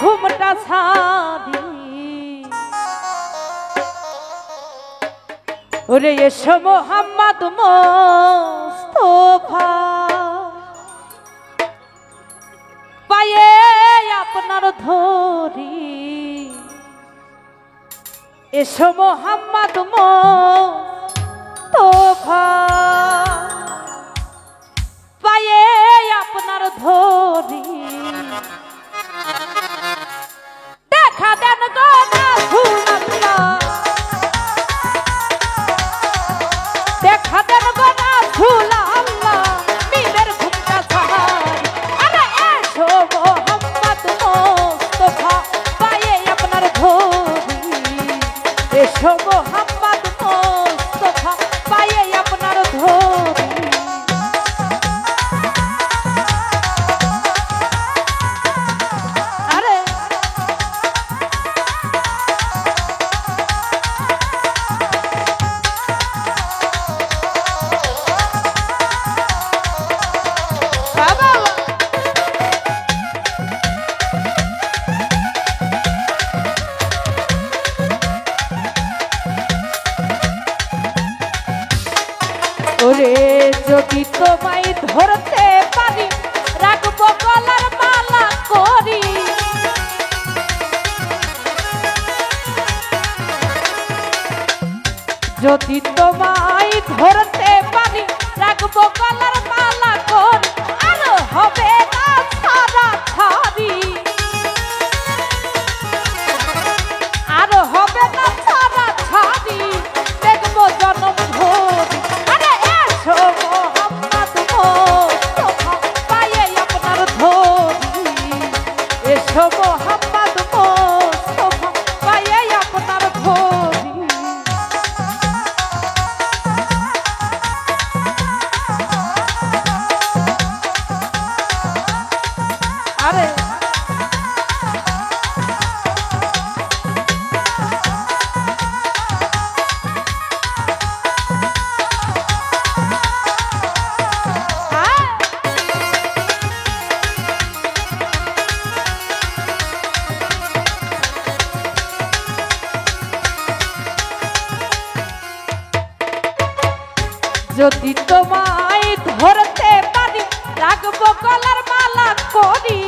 ঘুমটা ছাড়ি ওরে এসো মোহাম্মদ মোস্তফা পায়ে আপনার ধরি এসো মোহাম্মদ মোস্তফা পায়ে আপনার ধরি দেখা দেন গো রাসূলুল্লাহ দেখা দেন গো রাসূলুল্লাহ মিমের ঘুমটা ছাড়ি আরে এসো মোহাম্মদ মোস্তফা পায়ে আপনার ধরি এসো মোহাম্মদ মোস্তফা পায়ে আপনার ধরি ওরে যদি তোমায় ধরতে পারি রাখবো গলার মালা করি যদি তোমায় ধরতে পারি রাখবো গলার মালা করি আর হবে না ছাড়া ছাড়ি আর হবে না ছাড়া ছাড়ি দেখবো জনম ভরি আরে এসো মোহাম্মদ মোস্তফা পায়ে আপনার ধরি এসো মোহাম্মদ মোস্তফা পায়ে আপনার ধরি আরে যদি তোমায় ধরতে পারি রাখবো গলার মালা করি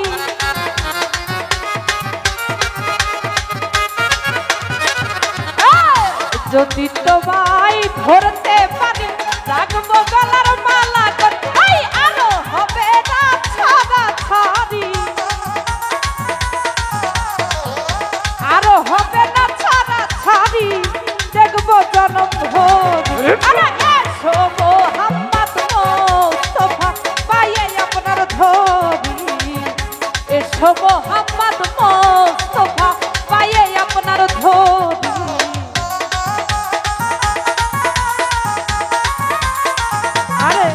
যদি তোমায় ধরতে পারি রাখবো গলার মালা করি আরো হবে না ছাড়া ছাড়ি আরো হবে না ছাড়া ছাড়ি দেখবো জনম ভরি আরে এসো মোহাম্মদ মোস্তফা পায়ে আপনার ধরি এসো মোহাম্মদ মোস্তফা পায়ে আপনার ধরি আরে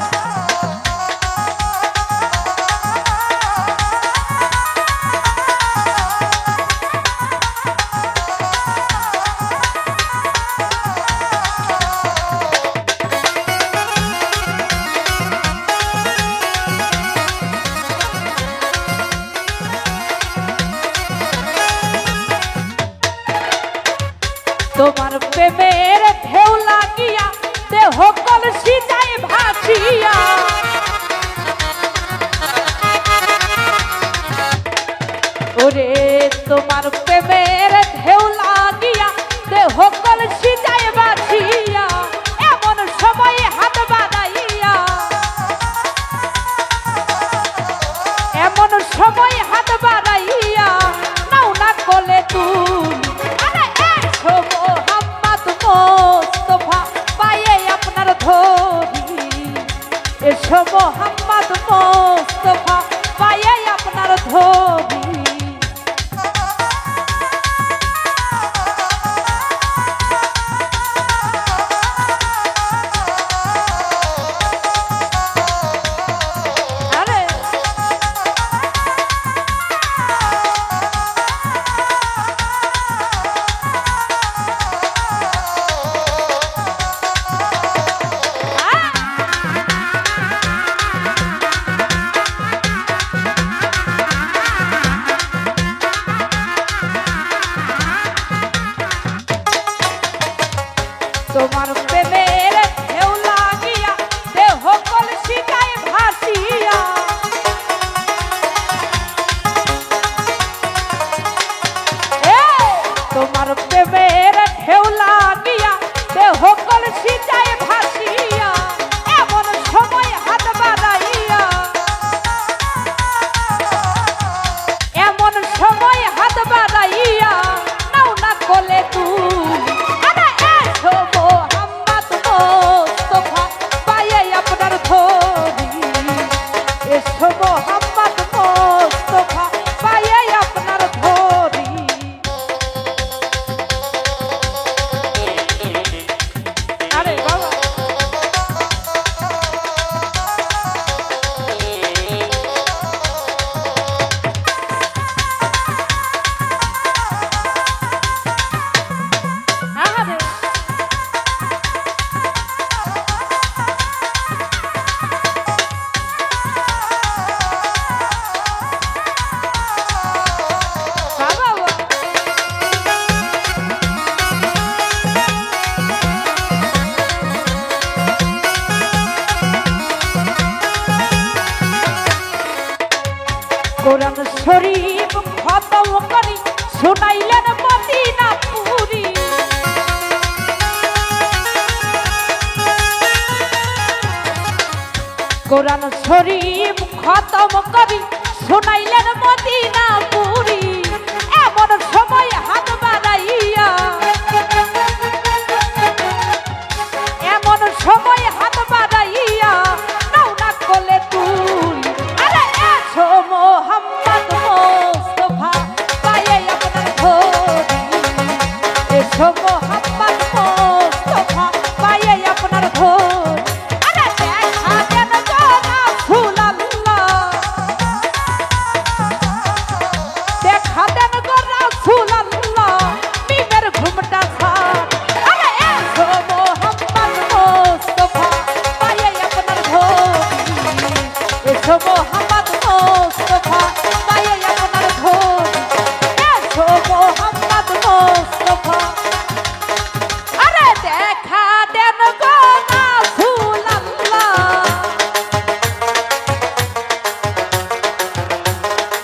তোমার প্রেমের ঢেউ লাগিয়া দেহ কলসি যায় ভাসিয়া ওরে তোমার প্রেমের ঢেউ লাগিয়া দেহ কলসি যায় ভাসিয়া এমন সময় হাত বাড়াইয়া এমন সময় হাত বাড়াইয়া নাও না কোলে তুমি মোহাম্মদ মোস্তফা পায়ে আপনার ধরি এসো মোহাম্মদ মোস্তফা পায়ে আপনার ধরি খতম করি শুনাইলেন মদিনা পুরি কোরআন শরীফ খতম করি শুনাইলেন মদিনা পুরি এমন সময় হাত বাড়াইয়া এমন সময় হাত বাড়াইয়া নাও না কোলে তুলি আরে এসো মোহাম্মদ মোস্তফা পায়ে আপনার ধরি এসো মোহাম্মদ মোস্তফা পায়ে আপনার ধরি আরে দেখা দেন গো রাসূলুল্লাহ দেখা দেন গো রাসূলুল্লাহ মিমের ঘুমটা ছাড় আরে এসো মোহাম্মদ মোস্তফা পায়ে আপনার ধরি এসো মোহাম্মদ মোস্তফা পায়ে আপনার ধরি এসো মোহাম্মদ মোস্তফা আরে দেখা দেন গো রাসূলুল্লাহ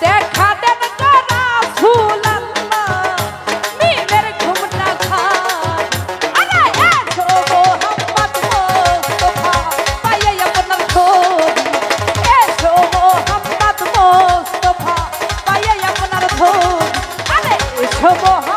দেখা দেন গো রাসূলুল্লাহ মিমের ঘুমটা খায় আরে এসো মোহাম্মদ মোস্তফা পায়ে আপনার ধরি এসো মোহাম্মদ মোস্তফা পায়ে আপনার ধরি আরে এসো মোহাম্মদ